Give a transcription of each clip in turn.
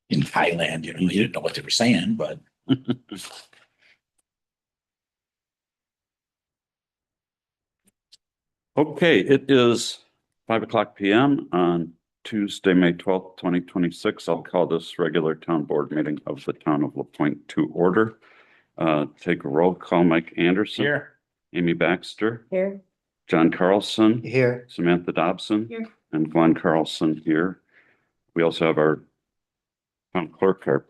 in Thailand, you didn't know what they were saying, but Okay, it is 5 o'clock PM on Tuesday, May 12th, 2026. I'll call this regular town board meeting of the town of LaPointe to order. Take a roll call. Mike Anderson. here. Amy Baxter. Here. John Carlson. Here. Samantha Dobson. Here. And Glenn Carlson here. We also have our town clerk, our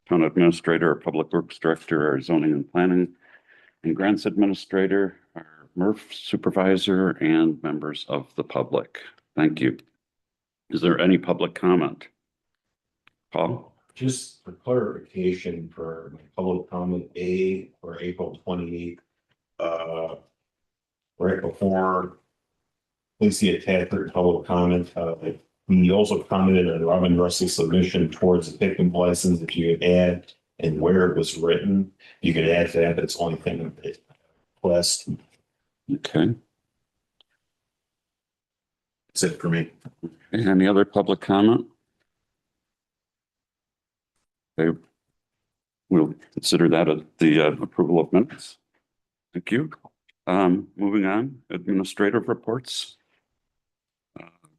town administrator, our public works director, our zoning and planning and grants administrator, our MRF supervisor, and members of the public. Thank you. Is there any public comment? Paul? Just for clarification for my public comment A for April 28th, right before. Please see attached for public comment. He also commented on Robin Russell's submission towards the pickup license. If you could add and where it was written, you could add that. That's the only thing that request. Okay. That's it for me. Any other public comment? Okay. We'll consider that the approval of minutes. Thank you. Moving on, administrative reports.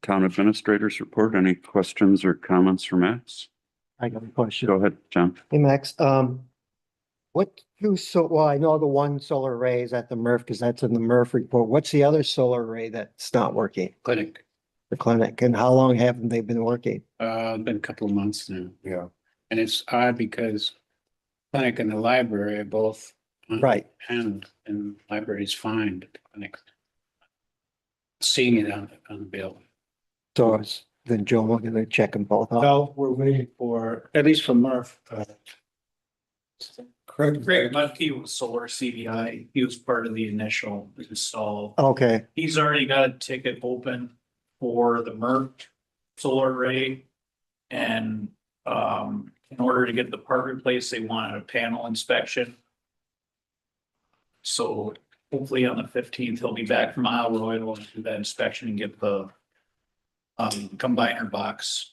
Town administrators report. Any questions or comments for Max? I got a question. Go ahead, John. Hey, Max, well, I know the one solar array is at the MRF because that's in the MRF report. What's the other solar array that's not working? Clinic, The clinic, and how long haven't they been working? Been a couple of months now. Yeah. And it's odd because clinic and the library are both. on Right. And library's fine, but the clinic. Seeing it on the bill. So it's then Joe, we're gonna check them both out. Well, we're waiting for, at least for Murph. Greg Mudke was Solar CVI. He was part of the initial install. Okay, He's already got a ticket open for the Merck solar array. And in order to get the part replaced, they wanted a panel inspection. So hopefully on the 15th, he'll be back from Isle Royal and do that inspection and get the combiner box.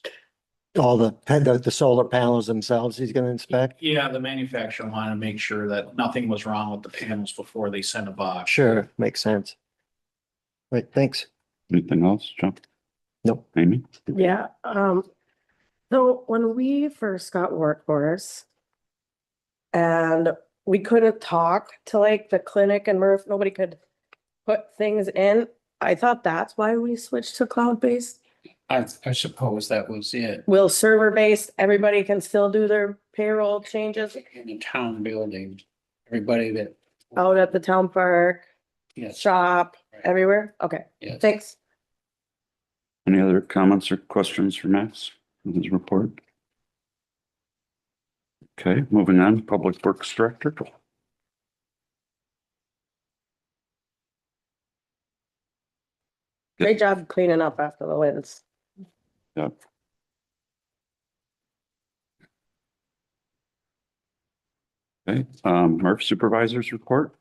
all the solar panels themselves he's gonna inspect? Yeah, the manufacturer wanted to make sure that nothing was wrong with the panels before they sent a box. Sure, makes sense. Right, thanks. Anything else, John? Nope. Amy? Yeah, so when we first got work orders. And we couldn't talk to like the clinic and Murph, nobody could put things in. I thought that's why we switched to cloud-based. I suppose that was it. Will server-based, everybody can still do their payroll changes In the town building, everybody that, out at the town park, yes, shop, everywhere? Okay, yes. thanks. Any other comments or questions for Max with his report? Okay, moving on, Public Works Director. Great job cleaning up after the winds. Yeah. Okay, MRF Supervisors Report.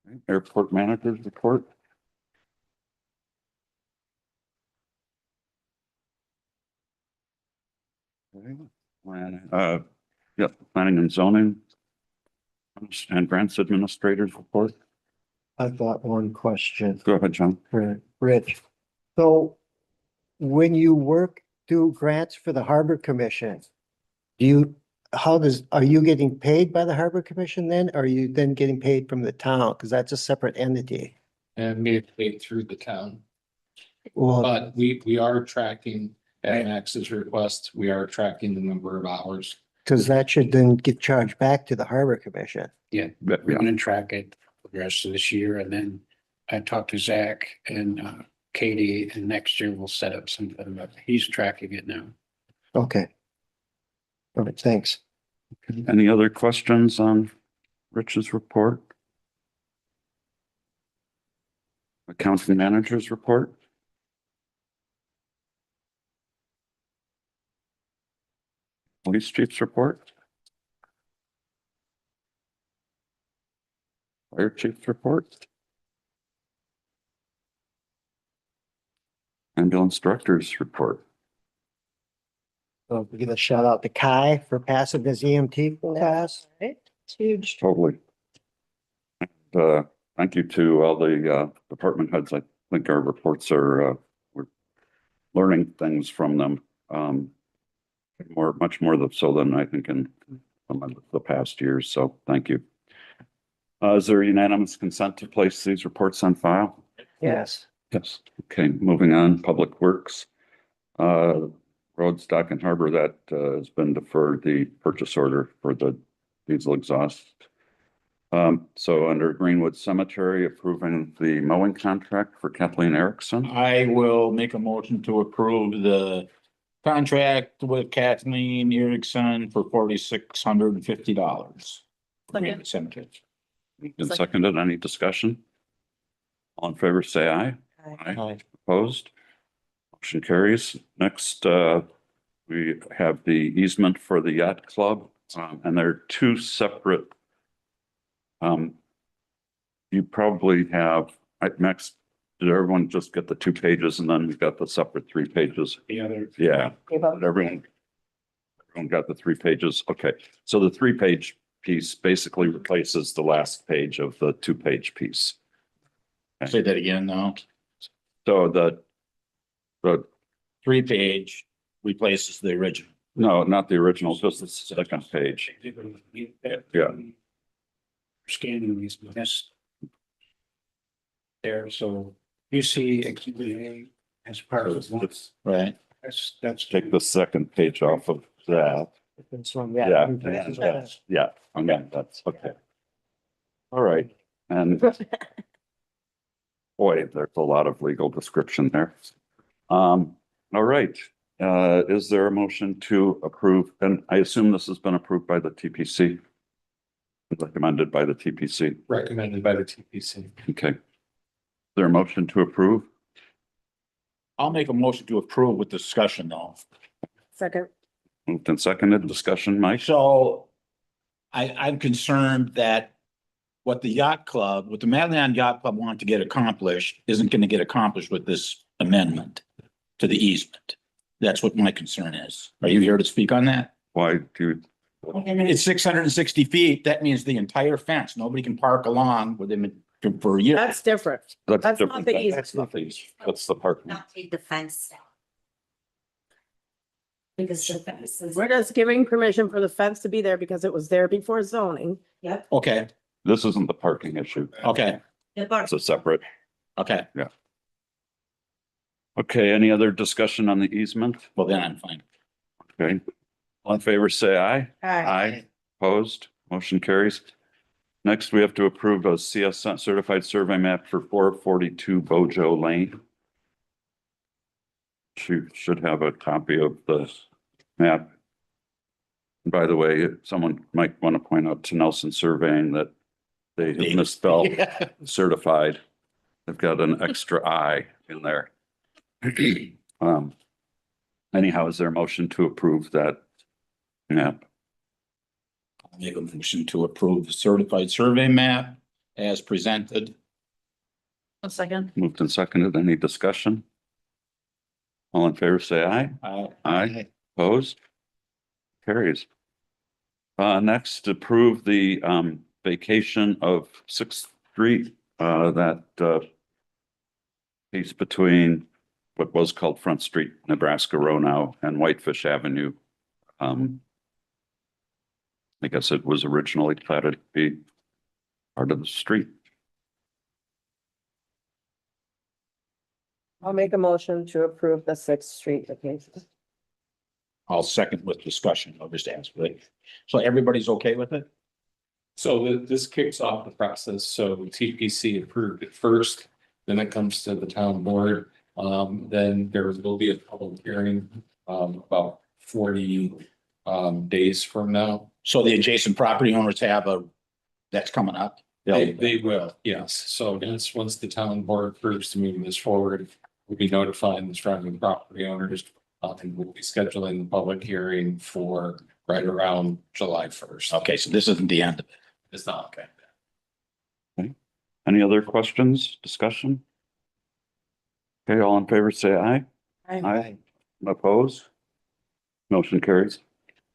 Okay, Airport Managers Report. Okay, Planning and Zoning. And Grants Administrators Report. I've got one question Go ahead, John. for Rich. So when you do grants for the Harbor Commission, are you getting paid by the Harbor Commission then? Or are you then getting paid from the town? Because that's a separate entity. And made it through the town, Well, but we are tracking at Max's request, we are tracking the number of hours. because that should then get charged back to the Harbor Commission. Yeah, But, we're yeah, gonna track it for the rest of this year, and then I talked to Zach and Katie, and next year we'll set up something, but he's tracking it now. Okay. All right, thanks. Any other questions on Rich's report? Accounting Managers Report. Police Chief's Report. Fire chief's report. Ambulance director's report. So we give a shout out to Kai for passing his EMT class. Right? It's huge. Totally. Thank you to all the department heads. I think our reports are, we're learning things from them. Much more so than I think in the past years. So thank you. Is there unanimous consent to place these reports on file? Yes. Yes. Okay, moving on, Public Works. Roads, Dock and Harbor, that has been deferred, the purchase order for the diesel exhaust. So under Greenwood Cemetery, approving the mowing contract for Kathleen Erickson. I will make a motion to approve the contract with Kathleen Erickson for $4,650. Second. Cemetery. Been seconded. Any discussion? All in favor, say aye. Aye. Opposed? Motion carries. Next, we have the easement for the yacht club, and there are two separate. You probably have, Max, did everyone just get the 2 pages and then we've got the separate 3 pages? The other. Yeah, everyone got the 3 pages. Okay, so the 3-page piece basically replaces the last page of the 2-page piece. Say that again now. So the 3-page replaces the original. no, not the original, just the second page. Yeah. Scanning these, but that's there, so you see exhibit A as part of one. Right. That's. Take the second page off of that. Yeah, yeah, okay, that's okay. All right, and boy, there's a lot of legal description there. All right, is there a motion to approve? And I assume this has been approved by the TPC? Recommended by the TPC. Recommended by the TPC. Okay. Is there a motion to approve? I'll make a motion to approve with discussion though. Second. Moved and seconded, discussion, Mike? So I'm concerned that what the yacht club, what the Madigan Yacht Club want to get accomplished isn't going to get accomplished with this amendment to the easement. That's what my concern is. Are you here to speak on that? Why do you? It's 660 feet. That means the entire fence. Nobody can park along with them for a year. That's different. That's not different. the easement. That's not the easement. That's the parking. Not take the fence down. Because the fence is. We're just giving permission for the fence to be there because it was there before zoning. Yep. Okay, This isn't the parking issue. okay, It's a separate. okay. Okay, any other discussion on the easement? Well, then I'm fine. Okay. All in favor, say aye. Aye. Opposed? Motion carries. Next, we have to approve a CS certified survey map for 442 Bojo Lane. You should have a copy of the map. And by the way, someone might want to point out to Nelson Surveying that they have misspelled certified. They've got an extra I in there. Anyhow, is there a motion to approve that map? I'll make a motion to approve the certified survey map as presented. A second. Moved and seconded. Any discussion? All in favor, say aye. Aye. Opposed? Carries. Next, approve the vacation of Sixth Street, that piece between what was called Front Street, Nebraska Row now, and Whitefish Avenue. I guess it was originally platted to be part of the street. I'll make a motion to approve the Sixth Street vacation. I'll second with discussion. I'll just ask, right? So everybody's okay with it? So this kicks off the process. So TPC approved it first, then it comes to the town board. Then there will be a public hearing about 40 days from now. So the adjacent property owners have that's coming up? They will, yes. So once the town board approves to move this forward, we'll be notifying the surrounding property owners. And we'll be scheduling the public hearing for right around July 1st. Okay, so this isn't the end of it. It's not okay. Okay. Any other questions, discussion? Okay, all in favor, say aye. Aye. Oppose? Motion carries.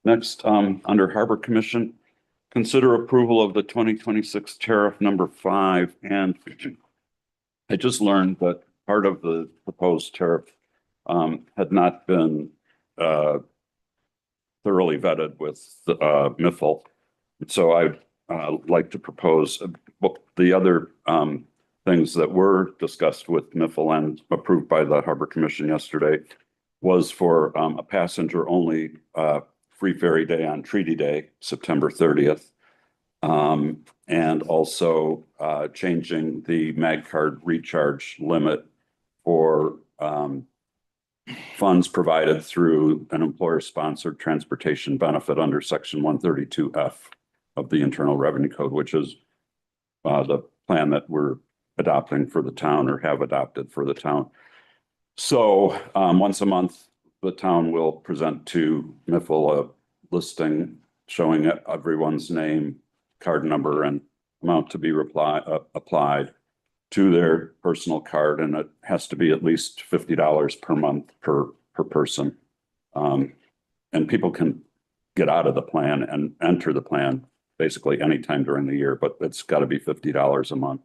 Next, under Harbor Commission, consider approval of the 2026 tariff number 5. And I just learned that part of the proposed tariff had not been thoroughly vetted with Miffle. So I'd like to propose the other things that were discussed with Miffle and approved by the Harbor Commission yesterday was for a passenger only free ferry day on Treaty Day, September 30th. And also changing the MAG card recharge limit for funds provided through an employer-sponsored transportation benefit under Section 132F of the Internal Revenue Code, which is the plan that we're adopting for the town or have adopted for the town. So once a month, the town will present to Miffle a listing showing everyone's name, card number, and amount to be applied to their personal card, and it has to be at least $50 per month per person. And people can get out of the plan and enter the plan basically anytime during the year, but it's got to be $50 a month.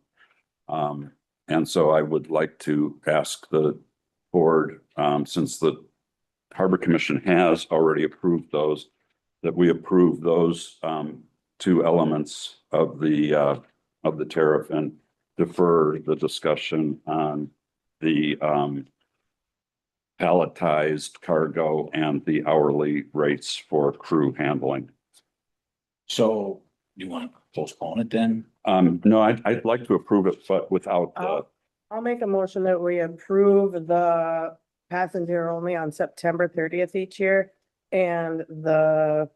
And so I would like to ask the board, since the Harbor Commission has already approved those, that we approve those two elements of the tariff and defer the discussion on the palletized cargo and the hourly rates for crew handling. So you want to postpone it then? No, I'd like to approve it, but without the, I'll make a motion that we approve the passenger only on September 30th each year and the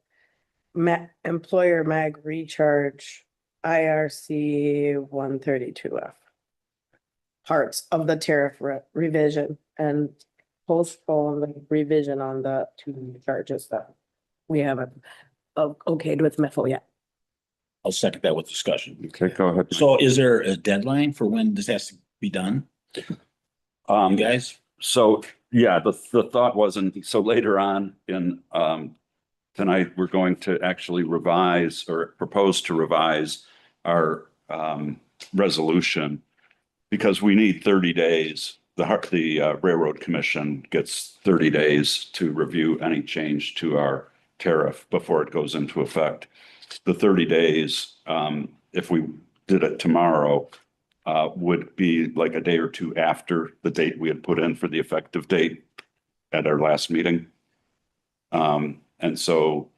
employer mag recharge IRC 132F parts of the tariff revision and postpone the revision on the two charges that we haven't okayed with Miffle yet. I'll second that with discussion. okay, go ahead. So is there a deadline for when this has to be done? You guys? So, yeah, the thought wasn't, so later on in, tonight, we're going to actually revise or propose to revise our, resolution because we need 30 days. The Railroad Commission gets 30 days to review any change to our tariff before it goes into effect. The 30 days, if we did it tomorrow, would be like a day or two after the date we had put in for the effective date at our last meeting. And so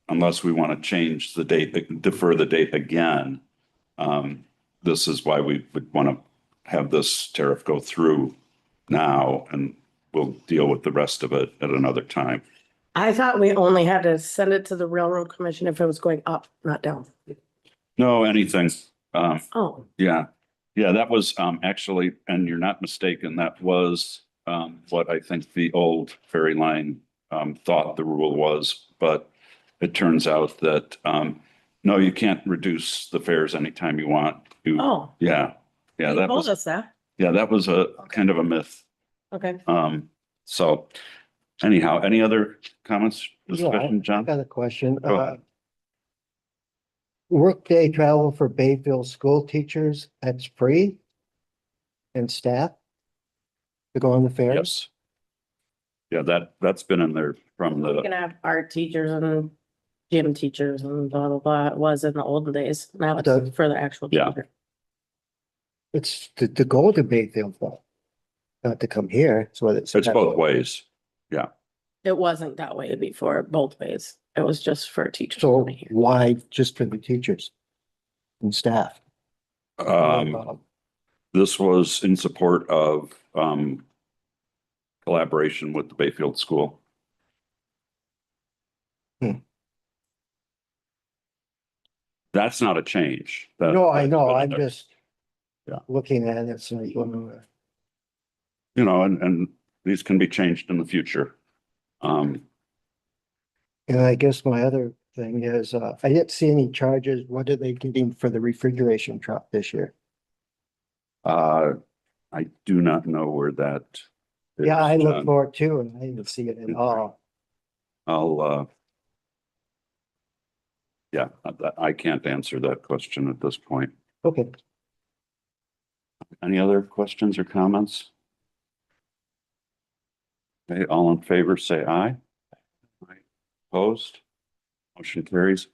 unless we want to change the date, defer the date again, this is why we would want to have this tariff go through now, and we'll deal with the rest of it at another time. I thought we only had to send it to the Railroad Commission if it was going up, not down. No, anything. Oh, Yeah, that was actually, and you're not mistaken, that was what I think the old ferry line thought the rule was, but it turns out that no, you can't reduce the fares anytime you want. oh. Yeah, You that told was, us that. yeah, that was a kind of a myth. Okay. So anyhow, any other comments, Yeah, discussion, I John? got a question. Go ahead. Workday travel for Bayfield school teachers, that's free? And staff? To go on the ferry? Yes. Yeah, that's been in there from We the, can have art teachers and gym teachers and blah, blah, blah. It was in the olden days. Now it's The- for the actual. Yeah. children. It's to go to Bayfield though. Not to come here, it's what it's. it's both ways. It wasn't that way before, both ways. It was just for teachers. So coming here. why just for the teachers? And staff? This was in support of collaboration with the Bayfield School. That's not a change. No, I know, I'm just. Yeah. Looking at it, so like, You know, and these can be changed in the future. and I guess my other thing is, I didn't see any charges. What are they getting for the refrigeration truck this year? I do not know where that. is, Yeah, I look John. for it too, and I didn't see it at all. I'll, yeah, I can't answer that question at this point. Okay, Any other questions or comments? Okay, all in favor, say aye. Aye. Opposed? Motion carries.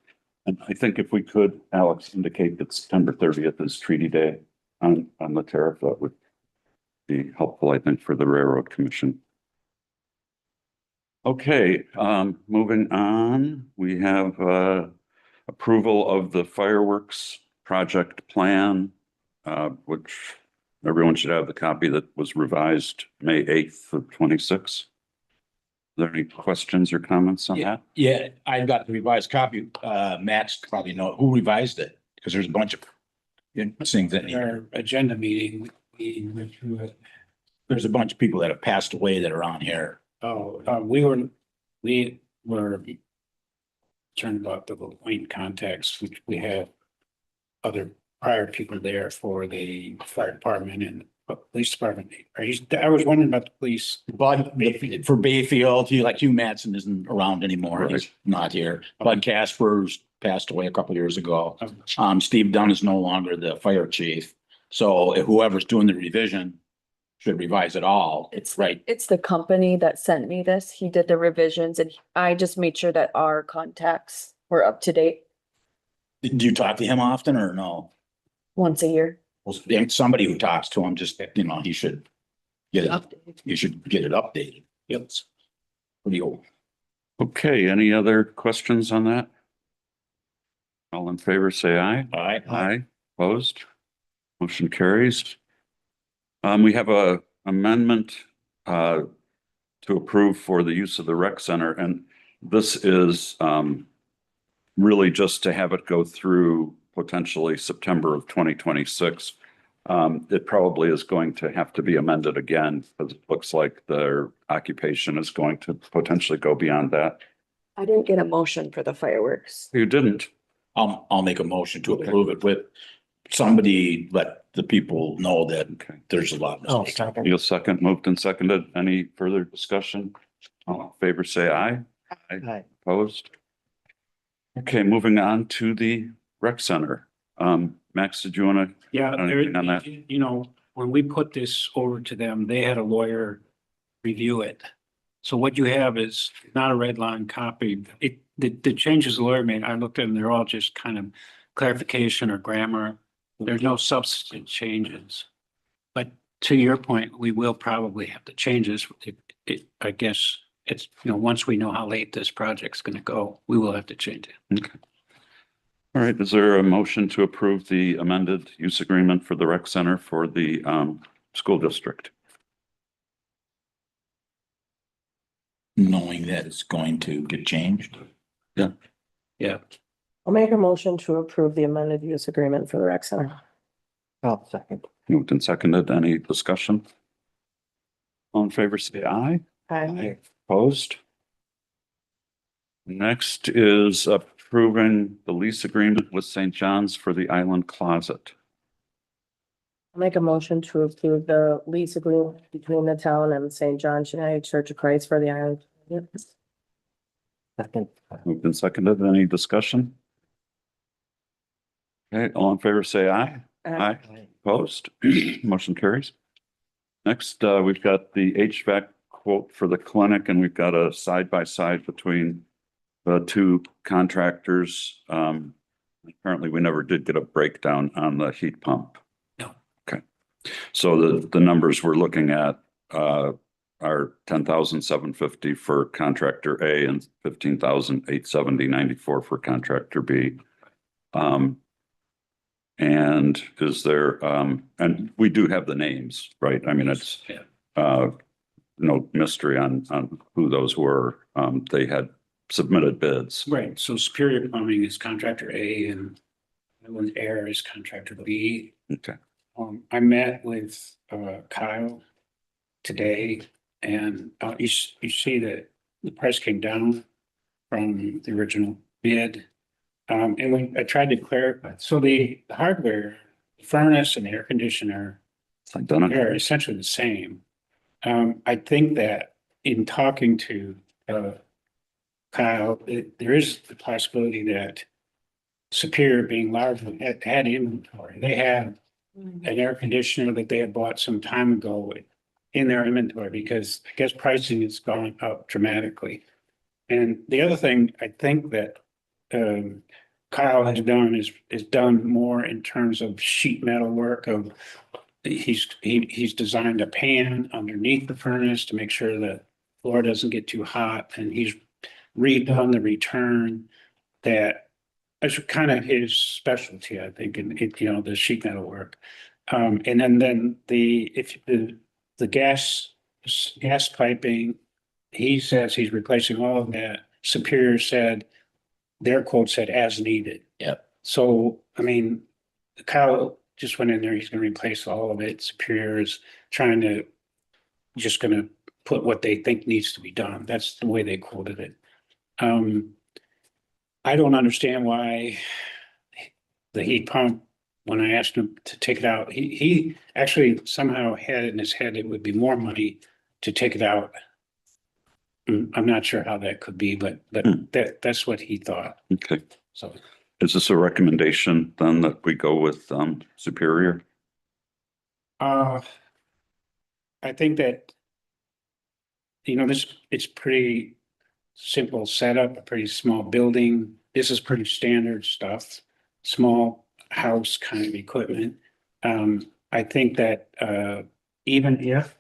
And I think if we could, Alex, indicate that September 30th is Treaty Day on the tariff, that would be helpful, I think, for the Railroad Commission. Okay, moving on, we have approval of the fireworks project plan, which everyone should have the copy that was revised May 8th of 26. Are there any questions or comments on that? Yeah, I got the revised copy. Matt's probably know who revised it, because there's a bunch of things that, Our agenda meeting, we went through it. there's a bunch of people that have passed away that are on here. We were concerned about the point contacts, which we have other prior people there for the fire department and police department. I was wondering about the police. Bud, for Bayfield, Hugh Mattson isn't around anymore. He's not here. Bud Casper's passed away a couple years ago. Steve Dunn is no longer the fire chief. So whoever's doing the revision should revise it all. It's right. It's the company that sent me this. He did the revisions and I just made sure that our contacts were up to date Do you talk to him often or no? once a year. Well, somebody who talks to him, just, he should get it, you should get it updated. Yep. It's pretty old. Okay, any other questions on that? All in favor, say aye. All right. Aye. Opposed? Motion carries. We have a amendment to approve for the use of the rec center, and this is really just to have it go through potentially September of 2026. It probably is going to have to be amended again, because it looks like their occupation is going to potentially go beyond that. I didn't get a motion for the fireworks. You didn't? I'll make a motion to Okay. approve it with somebody, let the people know that Okay. there's a lot. oh, of mistakes. second. Neil second, moved and seconded. Any further discussion? All in favor, say aye. Aye. Opposed? Okay, moving on to the rec center. Max, did you want to? Yeah, Anything on that? when we put this over to them, they had a lawyer review it. So what you have is not a red line copy. The changes the lawyer made, I looked at them, they're all just kind of clarification or grammar. There's no substantive changes. But to your point, we will probably have to change this. I guess it's, once we know how late this project's gonna go, we will have to change it. Okay. All right, is there a motion to approve the amended use agreement for the rec center for the school district? Knowing that it's going to get changed. Yeah. I'll make a motion to approve the amended use agreement for the rec center. Oh, second. Moved and seconded. Any discussion? All in favor, say aye. Aye. Opposed? Next is approving the lease agreement with St. John's for the Island Closet. I'll make a motion to approve the lease agreement between the town and St. John's United Church of Christ for the island. Yep. Second. Moved and seconded. Any discussion? Okay, all in favor, say aye. Aye. Opposed? Motion carries. Next, we've got the HVAC quote for the clinic, and we've got a side-by-side between the two contractors. Apparently, we never did get a breakdown on the heat pump. No. Okay. So the numbers we're looking at are 10,750 for contractor A and 15,870.94 for contractor B. And is there, and we do have the names, right? I mean, it's no mystery on who those were. They had submitted bids. Right, so Superior Plumbing is contractor A and Island Air is contractor B. Okay. I met with Kyle today and you see that the price came down from the original bid. And when I tried to clarify, so the hardware, the furnace and the air conditioner It's identical. they're essentially the same. I think that in talking to, Kyle, there is the possibility that Superior being large had inventory. They had an air conditioner that they had bought some time ago in their inventory because I guess pricing has gone up dramatically. And the other thing I think that Kyle has done is done more in terms of sheet metal work of he's designed a pan underneath the furnace to make sure the floor doesn't get too hot, and he's redone the return that is kind of his specialty, I think, in it, the sheet metal work. And then the gas piping, he says he's replacing all of that. Superior said, their quote said as needed. Yep. So, I mean, Kyle just went in there, he's gonna replace all of it. Superior is just gonna put what they think needs to be done. That's the way they quoted it. I don't understand why the heat pump, when I asked him to take it out, he actually somehow had it in his head it would be more money to take it out. I'm not sure how that could be, but that's what he thought. Okay. So Is this a recommendation then that we go with Superior? I think that it's pretty simple setup, a pretty small building. This is pretty standard stuff, small house kind of equipment. I think that even if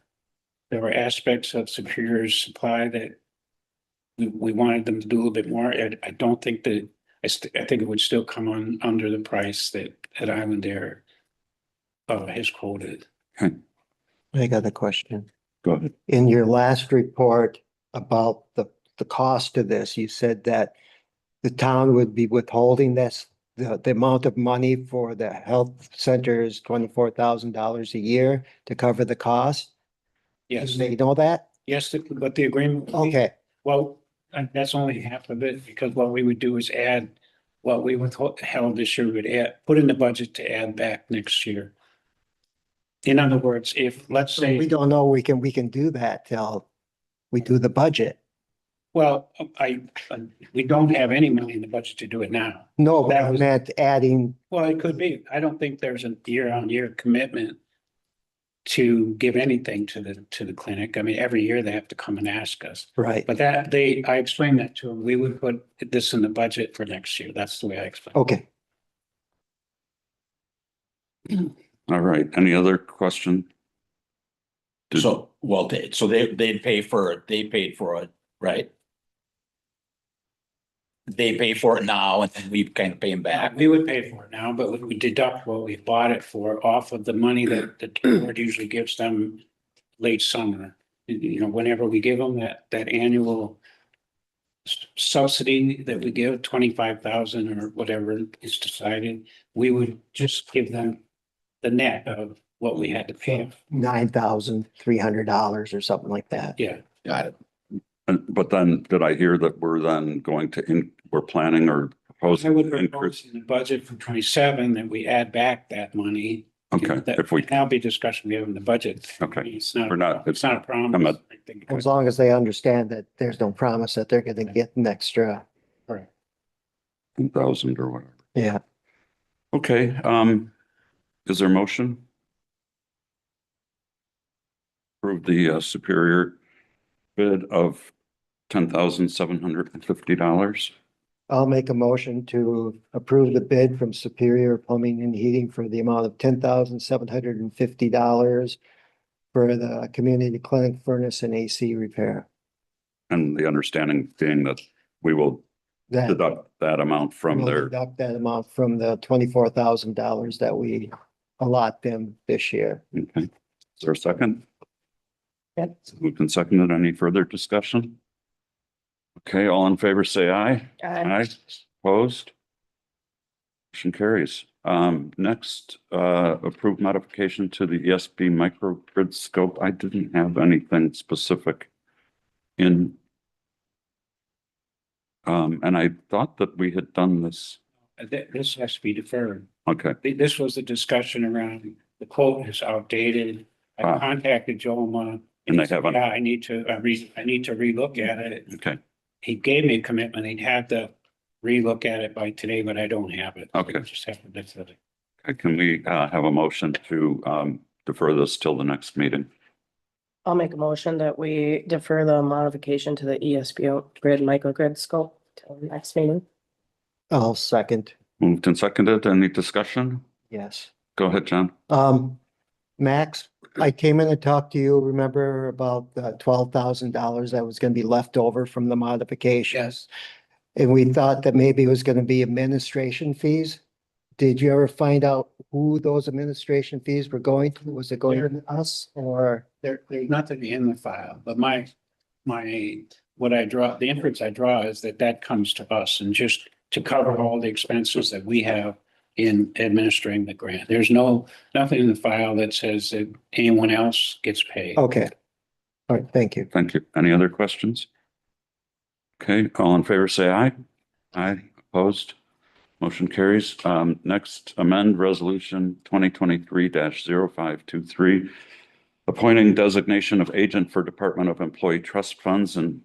there were aspects of Superior's supply that we wanted them to do a little bit more, I don't think that, I think it would still come under the price that Island Air has quoted. I got a question. Go ahead. In your last report about the cost of this, you said that the town would be withholding the amount of money for the health centers, $24,000 a year to cover the cost. Yes, They know that? yes, but the agreement. Okay, Well, that's only half of it, because what we would do is add what we withheld this year, we would put in the budget to add back next year. In other words, if, let's so we say, don't know we can do that till we do the budget. well, we don't have any money in the budget to do it now. No, but That I was- meant adding, Well, it could be. I don't think there's a year-on-year commitment to give anything to the clinic. I mean, every year they have to come and ask us. right, But I explained that to them. We would put this in the budget for next year. That's the way I explained. okay. All right. Any other question? Did- So, well, they paid for it, right? They pay for it now and then we kind of pay them back. We would pay for it now, but we deduct what we bought it for off of the money that the board usually gives them late summer. Whenever we give them that annual subsidy that we give, 25,000 or whatever is decided, we would just give them the net of what we had to pay. $9,300 or something like that. Yeah, Got it. But then did I hear that we're then going to, we're planning or proposing? I would increase? propose in the budget for 27 that we add back that money. Okay, That- if we, That'll be discussion we have in the budget. Okay. It's not, We're not- it's not a I'm promise. not- I think. As long as they understand that there's no promise that they're gonna get an extra, 1,000 or whatever. yeah. Okay, is there a motion? Approve the Superior bid of $10,750. I'll make a motion to approve the bid from Superior Plumbing and Heating for the amount of $10,750 for the community clinic furnace and AC repair. And the understanding being that we will That deduct that amount from we'll their, deduct that amount from the $24,000 that we allot them this year. okay. Is there a second? Yep. Moved and seconded. Any further discussion? Okay, all in favor, say aye. Aye. Opposed? Motion carries. Next, approved modification to the ESP microgrid scope. I didn't have anything specific in. And I thought that we had done this. This has to be deferred. Okay, This was the discussion around the quote is outdated. I Wow. contacted Joma. And they he said, haven't- Yeah, I need to relook at it. Okay, He gave me a commitment. He'd have to relook at it by today, but I don't have it. So Okay. Just have to, that's it. Okay, can we have a motion to defer this till the next meeting? I'll make a motion that we defer the modification to the ESPO grid microgrid scope till the next meeting. I'll second, Moved and seconded. Any discussion? yes. Go ahead, John. Max, I came in and talked to you, remember about the $12,000 that was gonna be left over from the modifications? And we thought that maybe it was gonna be administration fees. Did you ever find out who those administration fees were going to? Was it going to us or? There's nothing in the file, but the inference I draw is that comes to us and just to cover all the expenses that we have in administering the grant. There's nothing in the file that says that anyone else gets paid. Okay. All right, thank you. Thank you. Any other questions? Okay, all in favor, say aye. Aye, opposed? Motion carries. Next, amend resolution 2023-0523, appointing designation of agent for Department of Employee Trust Funds, and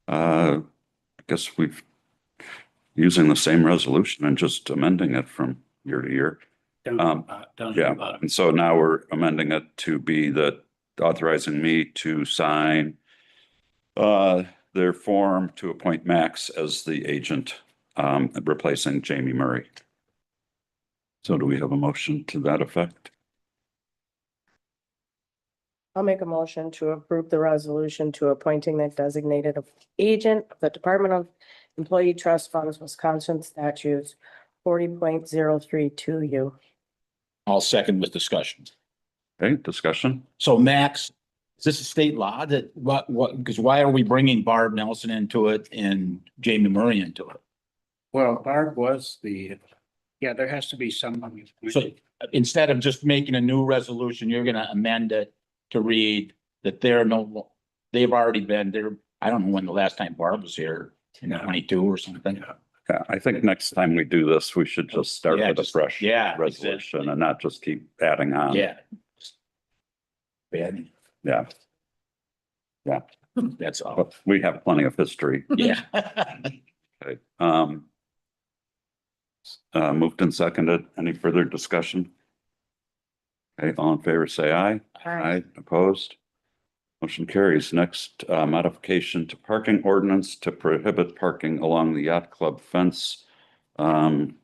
I guess we've using the same resolution and just amending it from year to year. Done Yeah, about it. and so now we're amending it to be that authorizing me to sign their form to appoint Max as the agent, replacing Jamie Murray. So do we have a motion to that effect? I'll make a motion to approve the resolution to appointing the designated agent of the Department of Employee Trust Funds, Wisconsin statutes 40.032U. I'll second with discussion. Okay, discussion? So Max, is this a state law that, because why are we bringing Barb Nelson into it and Jamie Murray into it? Well, Barb was there has to be someone. So instead of just making a new resolution, you're gonna amend it to read that they've already been there. I don't know when the last time Barb was here, in 22 or something. Yeah, I think next time we do this, we should just start Yeah, with a just- fresh yeah, resolution exactly. and not just keep adding on. Yeah. Bad. Yeah, That's all. but we have plenty of history. Yeah. Okay, moved and seconded. Any further discussion? Okay, all in favor, say aye. Aye, opposed? Motion carries. Next, modification to parking ordinance to prohibit parking along the yacht club fence. And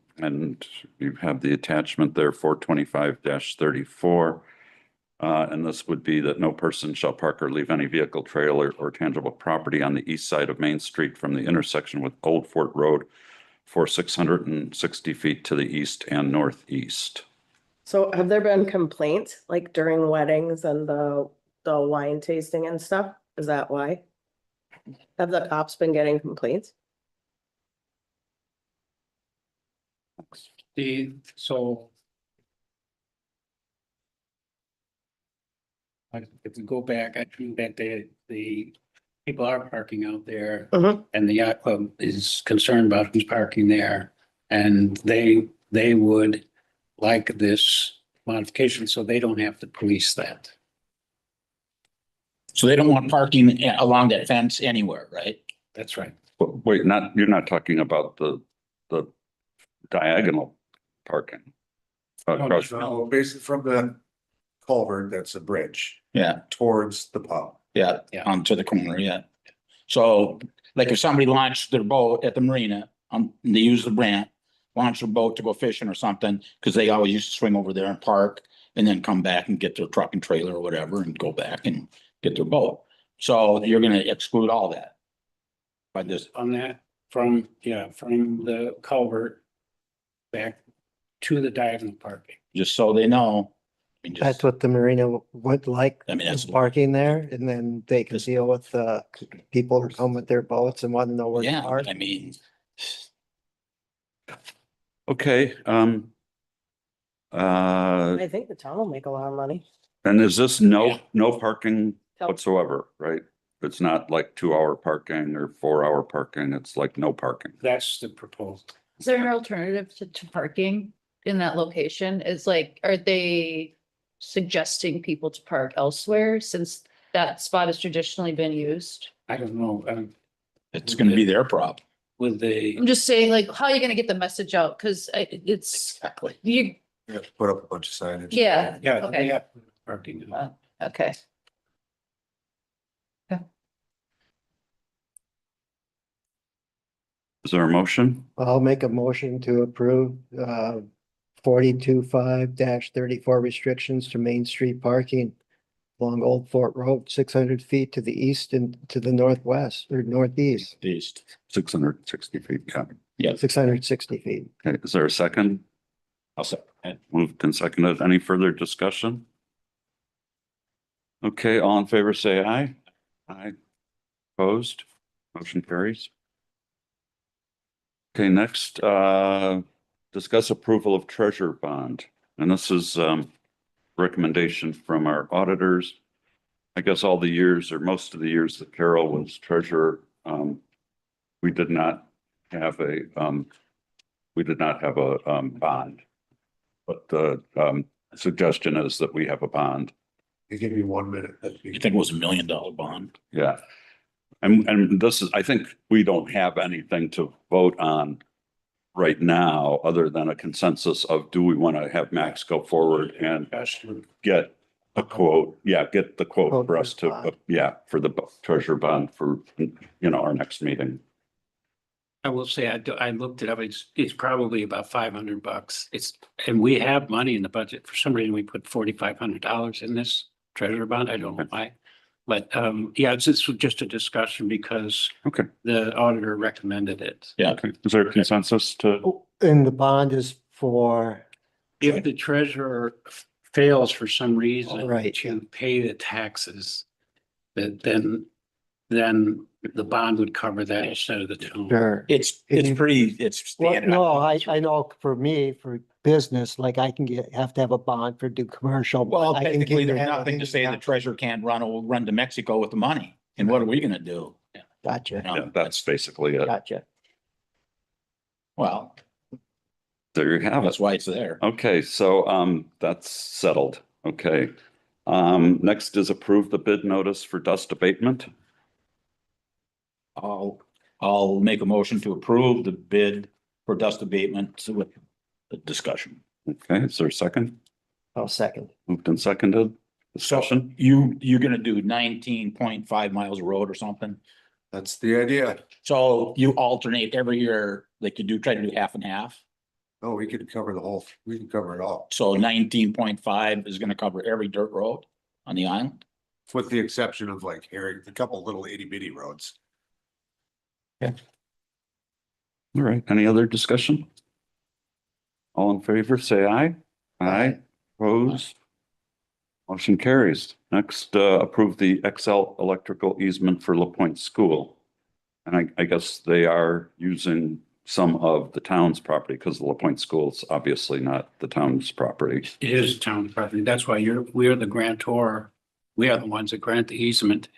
you have the attachment there, 425-34. And this would be that no person shall park or leave any vehicle, trailer, or tangible property on the east side of Main Street from the intersection with Old Fort Road for 660 feet to the east and northeast. So have there been complaints like during weddings and the wine tasting and stuff? Is that why? Have the cops been getting complaints? If we go back, I think that the people are parking out there. Mhm. And the yacht club is concerned about who's parking there. And they would like this modification, so they don't have to police that. So they don't want parking along that fence anywhere, right? That's right. Wait, you're not talking about the diagonal parking. Across- No, basically from the culvert, that's a bridge Yeah, towards the pub. yeah, Yeah. onto the corner, yeah. So like if somebody launched their boat at the marina, they use the ramp, launch their boat to go fishing or something, because they always used to swing over there and park and then come back and get their truck and trailer or whatever and go back and get their boat. So you're gonna exclude all that by this. On that, from the culvert back to the diagonal parking. Just so they know. I mean, That's just, what the marina would like, I mean, that's, parking there, and then they can deal with people who come with their boats and want to know where to yeah, park. I mean, Okay, I think the town will make a lot of money. and is this no Yeah. parking whatsoever, right? It's not like 2-hour parking or 4-hour parking. It's like no parking. That's the proposal. Is there an alternative to parking in that location is like, are they suggesting people to park elsewhere since that spot has traditionally been used? I don't know, It's gonna be their problem. with the, I'm just saying, like, how are you gonna get the message out? Cause it's, Exactly. you, We have to put up a bunch of signage. yeah, yeah, they okay, have parking. okay. Is there a motion? I'll make a motion to approve 42.5-34 restrictions to Main Street parking along Old Fort Road, 600 feet to the east and to the northwest or northeast, East. 660 feet, yeah. 660 feet. Okay, is there a second? I'll say. Moved and seconded. Any further discussion? Okay, all in favor, say aye. Aye. Opposed? Motion carries. Okay, next, discuss approval of treasure bond. And this is, recommendation from our auditors. I guess all the years or most of the years that Carol was treasurer, we did not have a, bond. But the, suggestion is that we have a bond. You give me 1 minute. You think it was $1 million bond? Yeah. And this is, I think we don't have anything to vote on right now, other than a consensus of, do we want to have Max go forward and get a quote? Yeah, get the quote for us to, for the treasure bond for, our next meeting. I will say, I looked it up, it's probably about $500. And we have money in the budget. For some reason, we put $4,500 in this treasure bond. I don't know why. But, it's just a discussion because Okay. the auditor recommended it. Yeah. Okay. Is there a consensus to, And the bond is for, If the treasurer fails for some reason Right. to pay the taxes, then the bond would cover that instead of the town. sure. It's Well, standard. no, I know for me, for business, like I can have to have a bond for do commercial. Well, I can technically, get- there's nothing to say the treasurer can't run to Mexico with the money. And what are we gonna do? Gotcha, No, yeah, that's basically it. gotcha. Well, There you have it. that's why it's there. Okay, so, that's settled. Okay. Next is approve the bid notice for dust abatement. I'll make a motion to approve the bid for dust abatement with the discussion. Okay, is there a second? I'll second. Moved and seconded. Discussion? You're gonna do 19.5 miles of road or something? That's the idea. So you alternate every year, like you do, try to do half and half? Oh, we could cover we can cover it all, So 19.5 is gonna cover every dirt road on the island? with the exception of like Herring, a couple little itty bitty roads. All right, any other discussion? All in favor, say aye. Aye. Opposed? Motion carries. Next, approve the XL electrical easement for La Pointe School. And I guess they are using some of the town's property because the La Pointe School is obviously not the town's property. It is town property. That's why we're the grantor. We are the ones that grant the easement.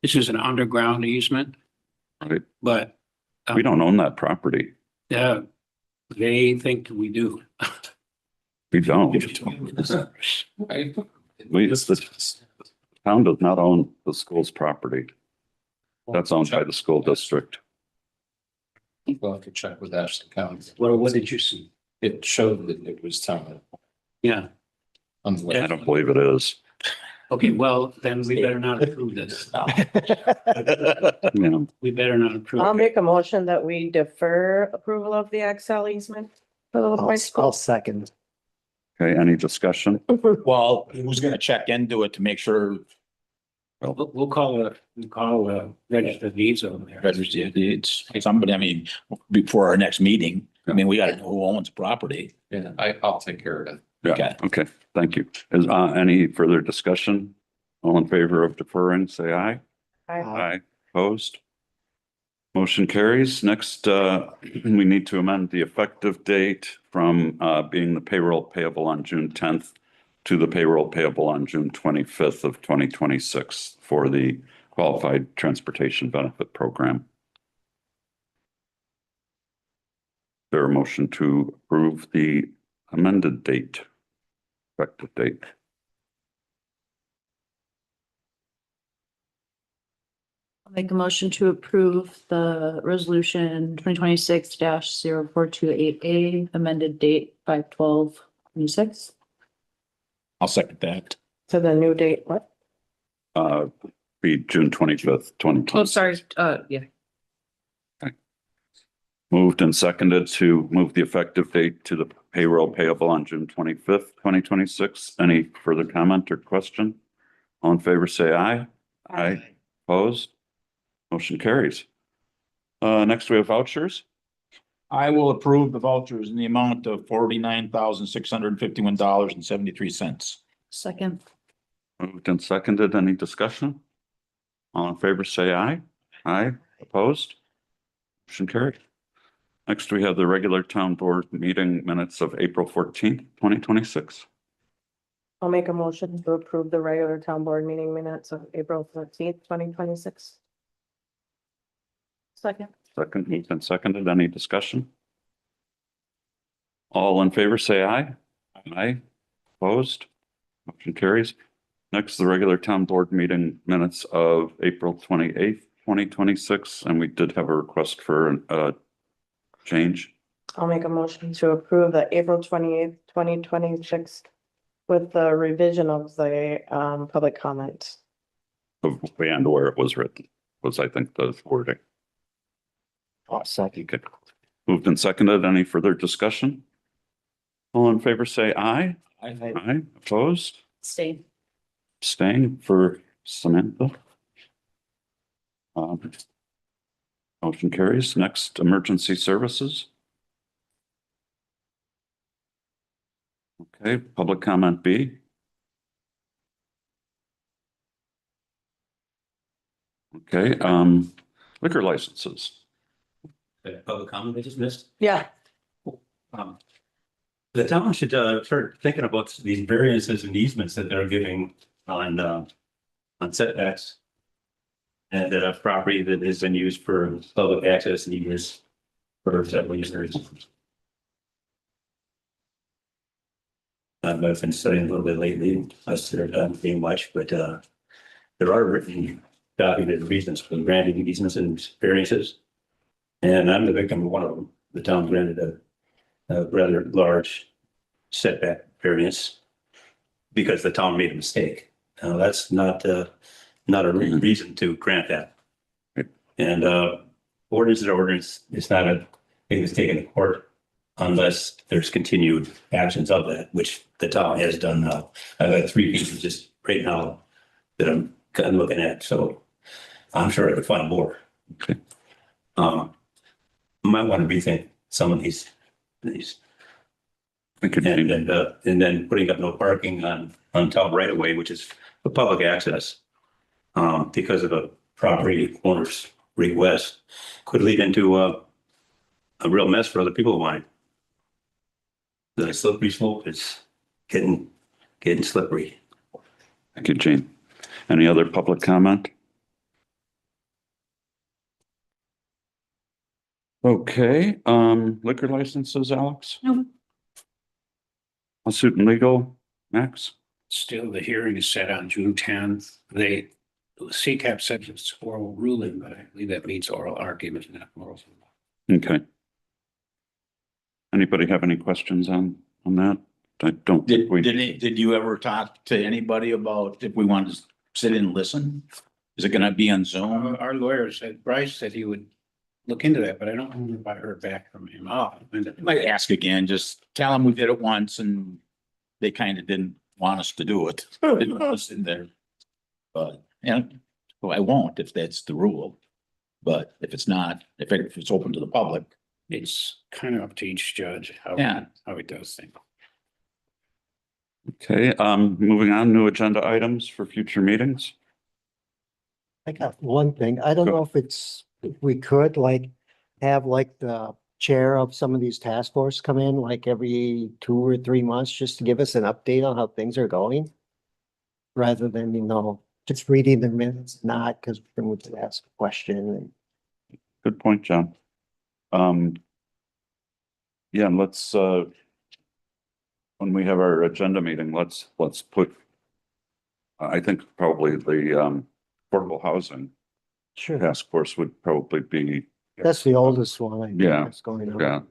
This is an underground easement, Right? but We don't own that property. they think we do. We don't. The town does not own the school's property. That's owned by the school district. We'll have to check with Ashley County. Well, what did you see? It showed that it was town. Yeah. On the I left. don't believe it is. Okay, well, then we better not approve this. Yeah. We better not approve. I'll it. make a motion that we defer approval of the XL easement for the La Pointe I'll School. second. Okay, any discussion? Well, who's gonna check into it to make sure We'll call register deeds over there. registry of deeds, somebody, I mean, before our next meeting, I mean, we gotta know who owns property. Yeah, I'll take care of it. Yeah, Okay. okay, thank you. Is, any further discussion? All in favor of deferring, say aye. Aye. Opposed? Motion carries. Next, we need to amend the effective date from, being the payroll payable on June 10th to the payroll payable on June 25th of 2026 for the Qualified Transportation Benefit Program. There a motion to approve the amended date, effective date. I'll make a motion to approve the resolution 2026-0428A, amended date 5/12/26. I'll second that. To the new date, what? Be June 25th, 2020. Oh, sorry, yeah. Moved and seconded to move the effective date to the payroll payable on June 25th, 2026. Any further comment or question? All in favor, say aye. Aye. Opposed? Motion carries. Next we have vouchers. I will approve the vouchers in the amount of $49,651.73. Second. Moved and seconded. Any discussion? All in favor, say aye. Aye. Opposed? Motion carried. Next, we have the regular town board meeting minutes of April 14th, 2026. I'll make a motion to approve the regular town board meeting minutes of April 13th, 2026. Second. Second, moved and seconded. Any discussion? All in favor, say aye. Aye. Opposed? Motion carries. Next, the regular town board meeting minutes of April 28th, 2026, and we did have a request for a change. I'll make a motion to approve the April 28th, 2026 with the revision of the public comment. Of and where it was written was, I think, the wording. Second. Okay. Moved and seconded. Any further discussion? All in favor, say aye. Aye. Opposed? Stay. Staying for Samantha. Motion carries. Next, emergency services. Okay, public comment B. Okay, liquor licenses. Public comment I just missed. Yeah. The town should start thinking about these variances and easements that they're giving on setbacks. And that a property that has been used for public access and egress for several years. I've been studying a little bit lately, I started being much, but there are written documented reasons for granting easements and variances. And I'm the victim of one of them. The town granted a rather large setback variance because the town made a mistake. Now, that's not a reason to grant that. And ordinance is ordinance. It's not a thing that's taken to court unless there's continued actions of that, which the town has done now. I've had 3 cases just right now that I'm looking at, so I'm sure I could find more. Okay. Might want to rethink some of these. Thank you, And Gene. then putting up no parking on town right of way, which is the public access. Because of a property owner's request could lead into a real mess for other people of mine. The slippery slope is getting slippery. Thank you, Gene. Any other public comment? Okay, liquor licenses, Alex? No. Lawsuit and legal, Max? Still, the hearing is set on June 10th. CCAP said it's oral ruling, but I believe that means oral argument, not oral. Okay. Anybody have any questions on that? I don't think we. Did you ever talk to anybody about if we wanted to sit in and listen? Is it gonna be on Zoom? Our lawyer said, Bryce said he would look into that, but I don't remember if I heard back from him. I might ask again, just tell them we did it once and they kind of didn't want us to do it. Didn't want us in there. But, yeah, well, I won't if that's the rule. But if it's not, if it's open to the public, It's kind of up to each judge how he does things. Okay, moving on, new agenda items for future meetings. I got one thing. I don't Go. know if we could like have like the chair of some of these task force come in like every 2 or 3 months just to give us an update on how things are going. Rather than, just reading the minutes, not because then we could ask a question and Good point, John. Yeah, let's, when we have our agenda meeting, let's put, I think probably the affordable housing Sure. task force would probably be, That's the oldest one. I think, Yeah. that's going on. yeah,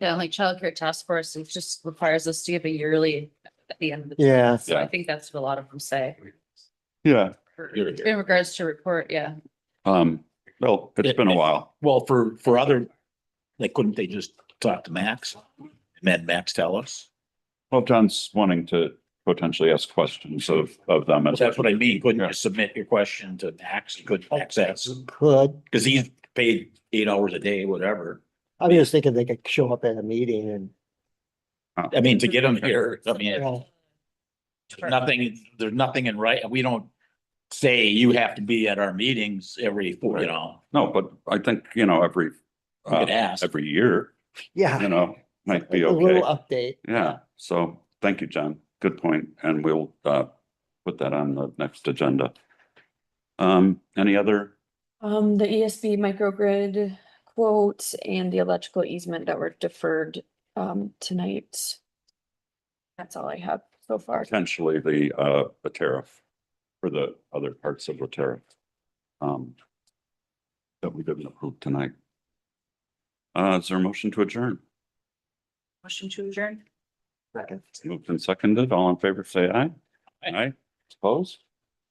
Yeah, like childcare task force, it just requires us to give a yearly at the end of the. Yeah. So I Yeah. think that's what a lot of them say. yeah. In regards to report, yeah. Well, it's been a while. Well, for other, like, couldn't they just talk to Max? And then Max tell us? Well, John's wanting to potentially ask questions of them. as That's what I mean. Couldn't Yeah. you submit your question to Max? You couldn't access, Could. because he's paid 8 hours a day, whatever. I was thinking they could show up at a meeting and. I mean, to get him here, I mean, Yeah. there's nothing in right, we don't say you have to be at our meetings every, you know, No, but I think, every, you could ask. every year, Yeah. might be A okay. little update. Yeah, so thank you, John. Good point. And we'll put that on the next agenda. Any other? The ESB microgrid quote and the electrical easement that were deferred, tonight. That's all I have so far. Potentially the tariff for the other parts of the tariff. That we didn't approve tonight. Is there a motion to adjourn? Motion to adjourn. Moved and seconded. All in favor, say aye. Aye. Opposed?